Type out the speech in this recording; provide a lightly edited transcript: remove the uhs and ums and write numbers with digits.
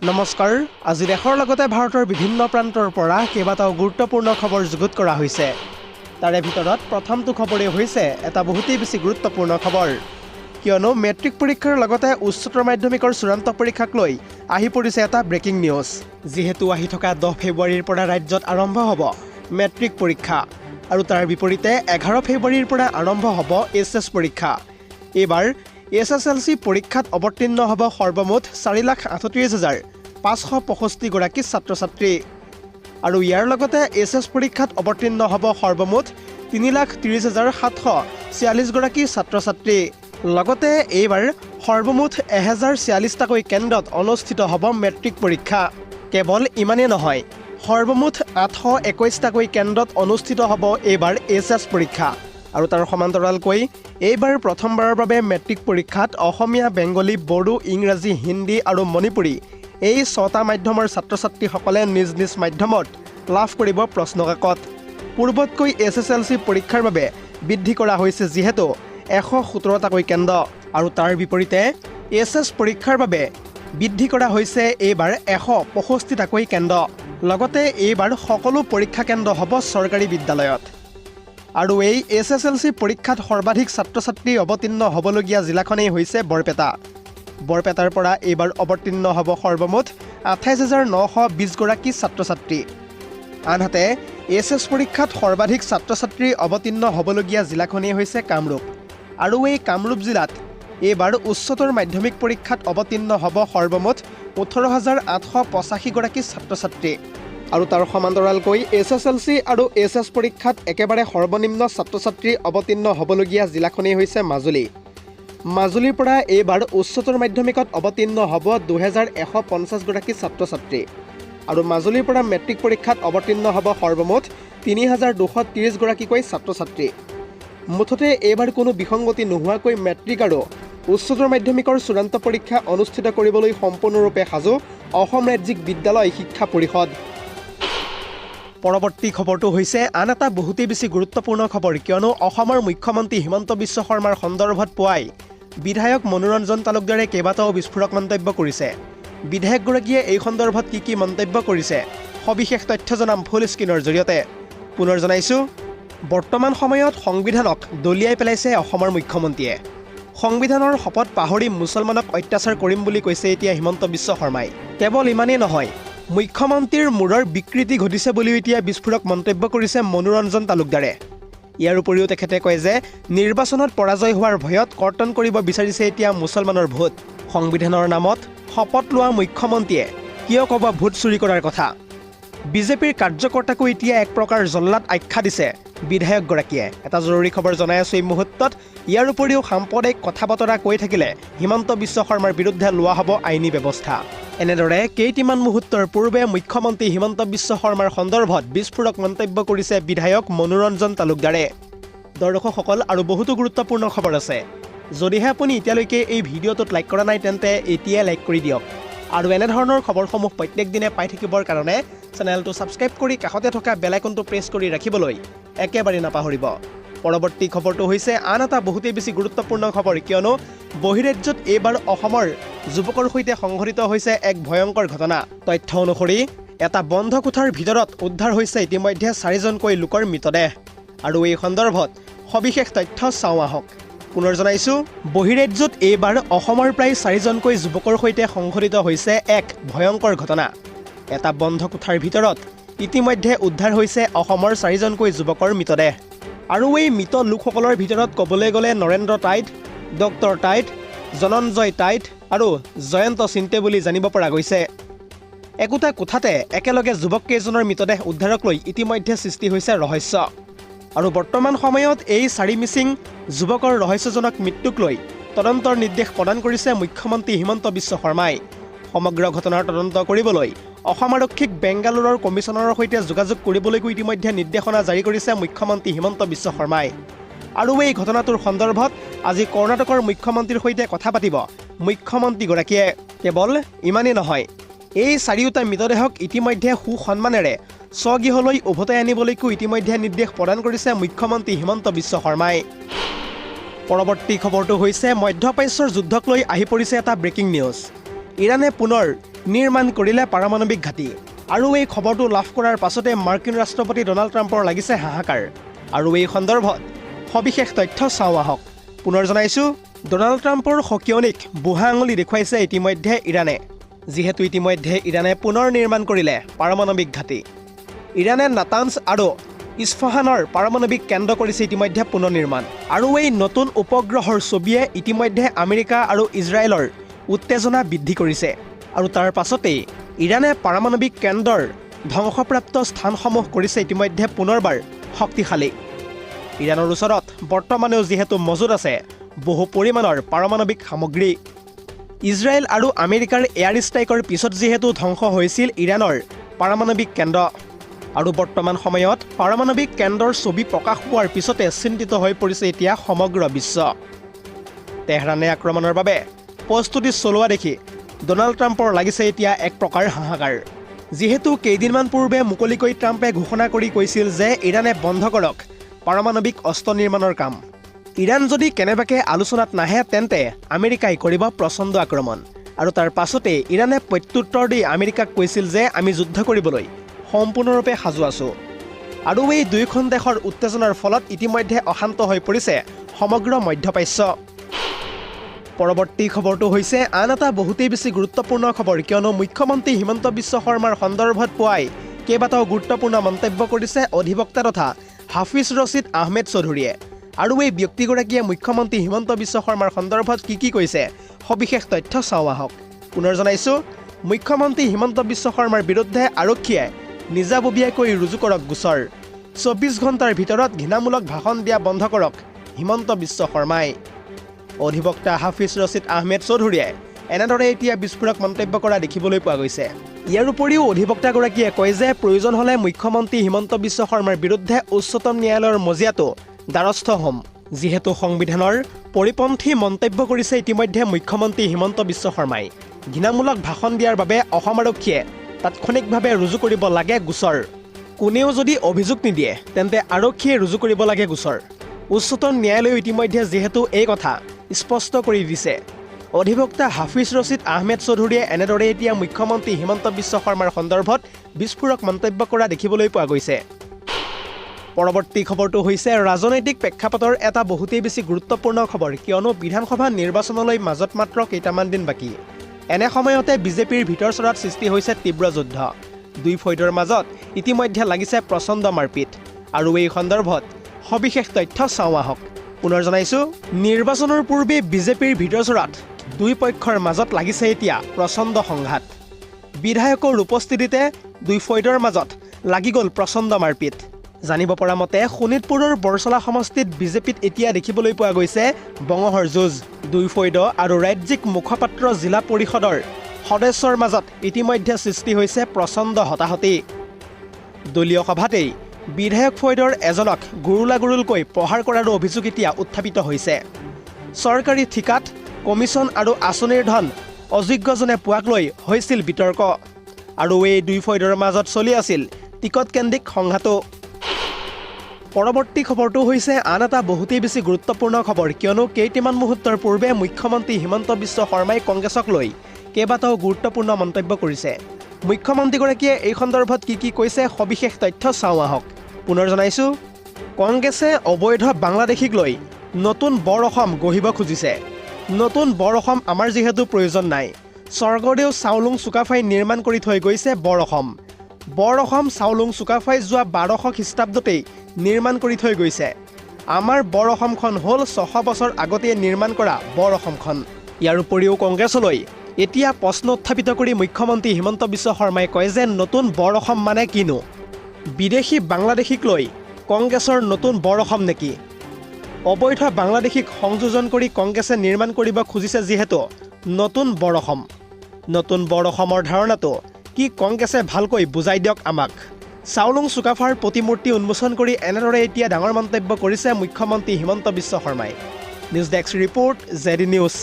নমস্কাৰ আজি দেশৰ লগতে ভাৰতৰ বিভিন্ন প্ৰান্তৰ পৰা কেইবাটাও গুৰুত্বপূৰ্ণ খবৰ যুগুত কৰা হৈছে তাৰে ভিতৰত প্ৰথমটো খবৰে হৈছে এটা বহুতেই বেছি গুৰুত্বপূৰ্ণ খবৰ কিয়নো মেট্ৰিক পৰীক্ষাৰ লগতে উচ্চতৰ মাধ্যমিকৰ চূড়ান্ত পৰীক্ষাক লৈ আহি পৰিছে এটা ব্ৰেকিং নিউজ যেহেতু আহি থকা 10 ফেব্ৰুৱাৰীৰ পৰা ৰাজ্যত আৰম্ভ হ'ব মেট্ৰিক পৰীক্ষা আৰু তাৰ বিপৰীতে 11 ফেব্ৰুৱাৰীৰ পৰা আৰম্ভ হ'ব এছএছ পৰীক্ষা এবাৰ এছএছএলসি পৰীক্ষাত অৱতীৰ্ণ হ'ব সৰ্বমুঠ 4,38,565 গৰাকী ছাত্ৰ-ছাত্ৰী আৰু ইয়াৰ লগতে এছএছ পৰীক্ষাত অৱতীৰ্ণ হ'ব সৰ্বমুঠ 3,30,746 গৰাকী ছাত্ৰ-ছাত্ৰী লগতে এইবাৰ সৰ্বমুঠ 1046টাকৈ কেন্দ্ৰত অনুষ্ঠিত হ'ব মেট্ৰিক পৰীক্ষা কেৱল ইমানেই নহয় সৰ্বমুঠ 821টাকৈ কেন্দ্ৰত অনুষ্ঠিত হ'ব এইবাৰ এছএছ পৰীক্ষা আৰু তাৰ সমান্তৰালকৈ এইবাৰ প্ৰথমবাৰৰ বাবে মেট্ৰিক পৰীক্ষাত অসমীয়া বেংগলী বড়ো ইংৰাজী হিন্দী আৰু মণিপুৰী এই 6টা মাধ্যমৰ ছাত্ৰ-ছাত্ৰীসকলে নিজ নিজ মাধ্যমত লাভ কৰিব প্ৰশ্নকাকত পূৰ্বতকৈ এছএছএলসি পৰীক্ষাৰ বাবে বৃদ্ধি কৰা হৈছে যিহেতু 117টাকৈ কেন্দ্ৰ আৰু তাৰ বিপৰীতে এছএছ পৰীক্ষাৰ বাবে বৃদ্ধি কৰা হৈছে এইবাৰ 165টাকৈ কেন্দ্ৰ লগতে এইবাৰ সকলো পৰীক্ষা কেন্দ্ৰ হ'ব চৰকাৰী বিদ্যালয়ত আৰু এই এছএছএলসি পৰীক্ষাত সৰ্বাধিক ছাত্ৰ-ছাত্ৰী অৱতীৰ্ণ হ'বলগীয়া জিলাখনেই হৈছে বৰপেটাৰ পৰা এইবাৰ অৱতীৰ্ণ হ'ব সৰ্বমুঠ 28,920 গৰাকী ছাত্ৰ-ছাত্ৰী আনহাতে এছএছ পৰীক্ষাত সৰ্বাধিক ছাত্ৰ-ছাত্ৰী অৱতীৰ্ণ হ'বলগীয়া জিলাখনেই হৈছে কামৰূপ আৰু এই কামৰূপ জিলাত এইবাৰ উচ্চতৰ মাধ্যমিক পৰীক্ষাত অৱতীৰ্ণ হ'ব সৰ্বমুঠ 18,885 গৰাকী ছাত্ৰ-ছাত্ৰী আৰু তাৰ সমান্তৰালকৈ এছএছএলসি আৰু এছএছ পৰীক্ষাত একেবাৰে সৰ্বনিম্ন ছাত্ৰ-ছাত্ৰী অৱতীৰ্ণ হ'বলগীয়া জিলাখনেই হৈছে মাজুলীৰ পৰা এইবাৰ উচ্চতৰ মাধ্যমিকত অৱতীৰ্ণ হ'ব 2,150 গৰাকী ছাত্ৰ-ছাত্ৰী আৰু মাজুলীৰ পৰা মেট্ৰিক পৰীক্ষাত অৱতীৰ্ণ হ'ব সৰ্বমুঠ 3,230 গৰাকীকৈ ছাত্ৰ-ছাত্ৰী মুঠতে এইবাৰ কোনো বিসংগতি নোহোৱাকৈ মেট্ৰিক আৰু উচ্চতৰ মাধ্যমিকৰ চূড়ান্ত পৰীক্ষা অনুষ্ঠিত কৰিবলৈ সম্পূৰ্ণৰূপে সাজু অসম ৰাজ্যিক বিদ্যালয় শিক্ষা পৰিষদ পৰৱৰ্তী খবৰটো হৈছে আন এটা বহুতেই বেছি গুৰুত্বপূৰ্ণ খবৰ কিয়নো অসমৰ মুখ্যমন্ত্ৰী হিমন্ত বিশ্ব শৰ্মাৰ সন্দৰ্ভত পুৱাই বিধায়ক মনোৰঞ্জন তালুকদাৰে কেইবাটাও বিস্ফোৰক মন্তব্য কৰিছে বিধায়কগৰাকীয়ে এই সন্দৰ্ভত কি মন্তব্য কৰিছে সবিশেষ তথ্য জনাম ফুল স্ক্ৰীনৰ জৰিয়তে পুনৰ জনাইছো বৰ্তমান সময়ত সংবিধানক দলিয়াই পেলাইছে অসমৰ মুখ্যমন্ত্ৰীয়ে সংবিধানৰ শপত পাহৰি মুছলমানক অত্যাচাৰ কৰিম বুলি কৈছে এতিয়া হিমন্ত বিশ্ব শৰ্মাই কেৱল ইমানেই নহয় মুখ্যমন্ত্ৰীৰ মূৰৰ বিকৃতি ঘটিছে বুলিও এতিয়া বিস্ফোৰক মন্তব্য কৰিছে মনোৰঞ্জন তালুকদাৰে ইয়াৰ উপৰিও তেখেতে কয় যে নিৰ্বাচনত পৰাজয় হোৱাৰ ভয়ত কৰ্তন কৰিব বিচাৰিছে এতিয়া মুছলমানৰ ভোট সংবিধানৰ নামত শপত লোৱা মুখ্যমন্ত্ৰীয়ে কিয় ক'ব ভোট চুৰি কৰাৰ কথা বিজেপিৰ কাৰ্যকৰ্তাকো এতিয়া এক প্ৰকাৰ জল্লাদ আখ্যা দিছে বিধায়কগৰাকীয়ে এটা জৰুৰী খবৰ জনাই আছো এই মুহূৰ্তত ইয়াৰ উপৰিও সাম্প্ৰদায়িক কথা বতৰা কৈ থাকিলে হিমন্ত বিশ্ব শৰ্মাৰ বিৰুদ্ধে লোৱা হ'ব আইনী ব্যৱস্থা এনেদৰে কেইটিমান মুহূৰ্তৰ পূৰ্বে মুখ্যমন্ত্ৰী হিমন্ত বিশ্ব শৰ্মাৰ সন্দৰ্ভত বিস্ফোৰক মন্তব্য কৰিছে বিধায়ক মনোৰঞ্জন তালুকদাৰে দৰ্শকসকল আৰু বহুতো গুৰুত্বপূৰ্ণ খবৰ আছে যদিহে আপুনি এতিয়ালৈকে এই ভিডিঅ'টোত লাইক কৰা নাই তেন্তে এতিয়াই লাইক কৰি দিয়ক আৰু এনেধৰণৰ খবৰসমূহ প্ৰত্যেক দিনে পাই থাকিবৰ কাৰণে চেনেলটো ছাবস্ক্ৰাইব কৰি কাষতে থকা বেল আইকনটো প্ৰেছ কৰি ৰাখিবলৈ একেবাৰে নাপাহৰিব পৰৱৰ্তী খবৰটো হৈছে আন এটা বহুতেই বেছি গুৰুত্বপূৰ্ণ খবৰ কিয়নো বহিৰাজ্যত এইবাৰ অসমৰ যুৱকৰ সৈতে সংঘটিত হৈছে এক ভয়ংকৰ ঘটনা তথ্য অনুসৰি এটা বন্ধ কোঠাৰ ভিতৰত উদ্ধাৰ হৈছে ইতিমধ্যে 4জনকৈ লোকৰ মৃতদেহ আৰু এই সন্দৰ্ভত সবিশেষ তথ্য চাওঁ আহক পুনৰ জনাইছো বহিৰাজ্যত এইবাৰ অসমৰ প্ৰায় 4জনকৈ যুৱকৰ সৈতে সংঘটিত হৈছে এক ভয়ংকৰ ঘটনা এটা বন্ধ কোঠাৰ ভিতৰত ইতিমধ্যে উদ্ধাৰ হৈছে অসমৰ 4জনকৈ যুৱকৰ মৃতদেহ আৰু এই মৃত লোকসকলৰ ভিতৰত ক'বলৈ গ'লে নৰেন্দ্ৰ টাইট ডক্টৰ টাইট জনঞ্জয় টাইট আৰু জয়ন্ত চিন্তে বুলি জানিব পৰা গৈছে একোটা কোঠাতে একেলগে যুৱককেইজনৰ মৃতদেহ উদ্ধাৰক লৈ ইতিমধ্যে সৃষ্টি হৈছে ৰহস্য আৰু বৰ্তমান সময়ত এই 4 মিচিং যুৱকৰ ৰহস্যজনক মৃত্যুক লৈ তদন্তৰ নিৰ্দেশ প্ৰদান কৰিছে মুখ্যমন্ত্ৰী হিমন্ত বিশ্ব শৰ্মাই সমগ্ৰ ঘটনাৰ তদন্ত কৰিবলৈ অসম আৰক্ষীক বেংগালুৰুৰ কমিছনাৰৰ সৈতে যোগাযোগ কৰিবলৈকো ইতিমধ্যে নিৰ্দেশনা জাৰি কৰিছে মুখ্যমন্ত্ৰী হিমন্ত বিশ্ব শৰ্মাই আৰু এই ঘটনাটোৰ সন্দৰ্ভত আজি কৰ্ণাটকৰ মুখ্যমন্ত্ৰীৰ সৈতে কথা পাতিব মুখ্যমন্ত্ৰীগৰাকীয়ে কেৱল ইমানেই নহয় এই 4টা মৃতদেহক ইতিমধ্যে সুসন্মানেৰে স্বগৃহলৈ উভতাই আনিবলৈকো ইতিমধ্যে নিৰ্দেশ প্ৰদান কৰিছে মুখ্যমন্ত্ৰী হিমন্ত বিশ্ব শৰ্মাই পৰৱৰ্তী খবৰটো হৈছে মধ্যপ্ৰাচ্যৰ যুদ্ধক লৈ আহি পৰিছে এটা ব্ৰেকিং নিউজ ইৰানে পুনৰ নিৰ্মাণ কৰিলে পাৰমাণৱিক ঘাটি। আৰু এই খবৰটো লাভ কৰাৰ পাছতে মাৰ্কিন ৰাষ্ট্ৰপতি ডনাল্ড ট্ৰাম্পৰ লাগিছে হাহাকাৰ। আৰু এই সন্দৰ্ভত সবিশেষ তথ্য চাওঁ আহক। পুনৰ জনাইছোঁ, ডনাল্ড ট্ৰাম্পৰ সকিয়নিক বুঢ়া আঙুলি দেখুৱাইছে ইতিমধ্যে ইৰাণে, যিহেতু ইতিমধ্যে ইৰাণে পুনৰ নিৰ্মাণ কৰিলে পাৰমাণৱিক ঘাটি। ইৰাণে নাতাঞ্জ আৰু ইস্ফহানৰ পাৰমাণৱিক কেন্দ্ৰ কৰিছে ইতিমধ্যে পুনৰ নিৰ্মাণ। আৰু এই নতুন উপগ্ৰহৰ ছবিয়ে ইতিমধ্যে আমেৰিকা আৰু ইজৰাইলৰ উত্তেজনা বৃদ্ধি কৰিছে। আৰু তাৰ পাছতেই ইৰাণে পাৰমাণৱিক কেন্দ্ৰৰ ধ্বংসপ্ৰাপ্ত স্থানসমূহ কৰিছে ইতিমধ্যে পুনৰবাৰ শক্তিশালী। ইৰাণৰ ওচৰত বৰ্তমানেও যিহেতু মজুত আছে বহু পৰিমাণৰ পাৰমাণৱিক সামগ্ৰী। ইজৰাইল আৰু আমেৰিকাৰ এয়াৰ ষ্ট্ৰাইকৰ পিছত যিহেতু ধ্বংস হৈছিল ইৰাণৰ পাৰমাণৱিক কেন্দ্ৰ, আৰু বৰ্তমান সময়ত পাৰমাণৱিক কেন্দ্ৰৰ ছবি প্ৰকাশ পোৱাৰ পিছতে চিন্তিত হৈ পৰিছে এতিয়া সমগ্ৰ বিশ্ব। তেহৰানে আক্ৰমণৰ বাবে প্ৰস্তুতি চলোৱা দেখি ডনাল্ড ট্ৰাম্পৰ লাগিছে এতিয়া এক প্ৰকাৰ হাহাকাৰ। যিহেতু কেইদিনমান পূৰ্বে মুকলিকৈ ট্ৰাম্পে ঘোষণা কৰি কৈছিল যে ইৰাণে বন্ধ কৰক পাৰমাণৱিক অস্ত্ৰ নিৰ্মাণৰ কাম। ইৰাণ যদি কেনেবাকৈ আলোচনাত নাহে তেন্তে আমেৰিকাই কৰিব প্ৰচণ্ড আক্ৰমণ। আৰু তাৰ পাছতে ইৰাণে প্ৰত্যুত্তৰ দি আমেৰিকাক কৈছিল যে আমি যুদ্ধ কৰিবলৈ সম্পূৰ্ণৰূপে সাজু আছোঁ। আৰু এই দুয়োখন দেশৰ উত্তেজনাৰ ফলত ইতিমধ্যে অশান্ত হৈ পৰিছে সমগ্ৰ মধ্যপ্ৰাচ্য। পৰৱৰ্তী খবৰটো হৈছে আন এটা বহুতেই বেছি গুৰুত্বপূৰ্ণ খবৰ, কিয়নো মুখ্যমন্ত্ৰী হিমন্ত বিশ্ব শৰ্মাৰ সন্দৰ্ভত পুৱাই কেইবাটাও গুৰুত্বপূৰ্ণ মন্তব্য কৰিছে অধিবক্তা তথা হাফিজ ৰছিদ আহমেদ চৌধুৰীয়ে। আৰু এই ব্যক্তিগৰাকীয়ে মুখ্যমন্ত্ৰী হিমন্ত বিশ্ব শৰ্মাৰ সন্দৰ্ভত কি কৈছে সবিশেষ তথ্য চাওঁ আহক। পুনৰ জনাইছোঁ, মুখ্যমন্ত্ৰী হিমন্ত বিশ্ব শৰ্মাৰ বিৰুদ্ধে আৰক্ষীয়ে নিজাববীয়াকৈ ৰুজু কৰক গোচৰ। 24 ঘণ্টাৰ ভিতৰত ঘৃণামূলক ভাষণ দিয়া বন্ধ কৰক হিমন্ত বিশ্ব শৰ্মাই। অধিবক্তা হাফিজ ৰছিদ আহমেদ চৌধুৰীয়ে এনেদৰে এতিয়া বিস্ফোৰক মন্তব্য কৰা দেখিবলৈ পোৱা গৈছে। ইয়াৰ উপৰিও অধিবক্তাগৰাকীয়ে কয় যে প্ৰয়োজন হ'লে মুখ্যমন্ত্ৰী হিমন্ত বিশ্ব শৰ্মাৰ বিৰুদ্ধে উচ্চতম ন্যায়ালয়ৰ মজিয়াটো দ্বাৰস্থ হ'ম। যিহেতু সংবিধানৰ পৰিপন্থী মন্তব্য কৰিছে ইতিমধ্যে মুখ্যমন্ত্ৰী হিমন্ত বিশ্ব শৰ্মাই, ঘৃণামূলক ভাষণ দিয়াৰ বাবে অসম আৰক্ষীয়ে তাৎক্ষণিকভাৱে ৰুজু কৰিব লাগে গোচৰ। কোনেও যদি অভিযোগ নিদিয়ে তেন্তে আৰক্ষীয়ে ৰুজু কৰিব লাগে গোচৰ। উচ্চতম ন্যায়ালয়ে ইতিমধ্যে যিহেতু এই কথা স্পষ্ট কৰি দিছে। অধিবক্তা হাফিজ ৰছিদ আহমেদ চৌধুৰীয়ে এনেদৰে এতিয়া মুখ্যমন্ত্ৰী হিমন্ত বিশ্ব শৰ্মাৰ সন্দৰ্ভত বিস্ফোৰক মন্তব্য কৰা দেখিবলৈ পোৱা গৈছে। পৰৱৰ্তী খবৰটো হৈছে ৰাজনৈতিক প্ৰেক্ষাপটৰ এটা বহুতেই বেছি গুৰুত্বপূৰ্ণ খবৰ, কিয়নো বিধানসভা নিৰ্বাচনলৈ মাজত মাত্ৰ কেইটামান দিন বাকী। এনে সময়তে বিজেপিৰ ভিতৰচৰাত সৃষ্টি হৈছে তীব্ৰ যুদ্ধ। দুই ফৈদৰ মাজত ইতিমধ্যে লাগিছে প্ৰচণ্ড মাৰপিট। আৰু এই সন্দৰ্ভত সবিশেষ তথ্য চাওঁ আহক। পুনৰ জনাইছোঁ, নিৰ্বাচনৰ পূৰ্বে বিজেপিৰ ভিতৰচৰাত দুই পক্ষৰ মাজত লাগিছে এতিয়া প্ৰচণ্ড সংঘাত। বিধায়কৰ উপস্থিতিতে দুই ফৈদৰ মাজত লাগি গ'ল প্ৰচণ্ড মাৰপিট। জানিব পৰা মতে শোণিতপুৰৰ বৰচলা সমষ্টিত বিজেপিত এতিয়া দেখিবলৈ পোৱা গৈছে বঙহৰ যুঁজ। দুই ফৈদ আৰু ৰাজ্যিক মুখপাত্ৰ জিলা পৰিষদৰ সদস্যৰ মাজত ইতিমধ্যে সৃষ্টি হৈছে প্ৰচণ্ড হতাহতি। দলীয় সভাতেই বিধায়ক ফৈদৰ এজনক গুৰুলাগুৰুলকৈ প্ৰহাৰ কৰাৰো অভিযোগ এতিয়া উত্থাপিত হৈছে। চৰকাৰী ঠিকাত কমিছন আৰু আঁচনিৰ ধন অযোগ্যজনে পোৱাক লৈ হৈছিল বিতৰ্ক। আৰু এই দুই ফৈদৰ মাজত চলি আছিল টিকটকেন্দ্ৰিক সংঘাতো। পৰৱৰ্তী খবৰটো হৈছে আন এটা বহুতেই বেছি গুৰুত্বপূৰ্ণ খবৰ, কিয়নো কেইটামান মুহূৰ্তৰ পূৰ্বে মুখ্যমন্ত্ৰী হিমন্ত বিশ্ব শৰ্মাই কংগ্ৰেছক লৈ কেইবাটাও গুৰুত্বপূৰ্ণ মন্তব্য কৰিছে। মুখ্যমন্ত্ৰীগৰাকীয়ে এই সন্দৰ্ভত কি কৈছে সবিশেষ তথ্য চাওঁ আহক। পুনৰ জনাইছোঁ, কংগ্ৰেছে অবৈধ বাংলাদেশীক লৈ নতুন বৰ অসম গঢ়িব খুজিছে। নতুন বৰ অসম আমাৰ যিহেতু প্ৰয়োজন নাই। স্বৰ্গদেউ চাওলুং চুকাফাই নিৰ্মাণ কৰি থৈ গৈছে বৰ অসম। বৰ অসম চাওলুং চুকাফাই যোৱা 1200 খ্ৰীষ্টাব্দতেই নিৰ্মাণ কৰি থৈ গৈছে। আমাৰ বৰ অসমখন হ'ল 600 বছৰ আগতেই নিৰ্মাণ কৰা বৰ অসমখন। ইয়াৰ উপৰিও কংগ্ৰেছলৈ এতিয়া প্ৰশ্ন উত্থাপিত কৰি মুখ্যমন্ত্ৰী হিমন্ত বিশ্ব শৰ্মাই কয় যে নতুন বৰ অসম মানে কিনো? বিদেশী বাংলাদেশীক লৈ কংগ্ৰেছৰ নতুন বৰ অসম নেকি? অবৈধ বাংলাদেশীক সংযোজন কৰি কংগ্ৰেছে নিৰ্মাণ কৰিব খুজিছে যিহেতু নতুন বৰ অসম। নতুন বৰ অসমৰ ধাৰণাটো কি কংগ্ৰেছে ভালকৈ বুজাই দিয়ক আমাক। চাওলুং চুকাফাৰ প্ৰতিমূৰ্তি উন্মোচন কৰি এনেদৰে এতিয়া ডাঙৰ মন্তব্য কৰিছে মুখ্যমন্ত্ৰী হিমন্ত বিশ্ব শৰ্মাই। News desk report, ZD news.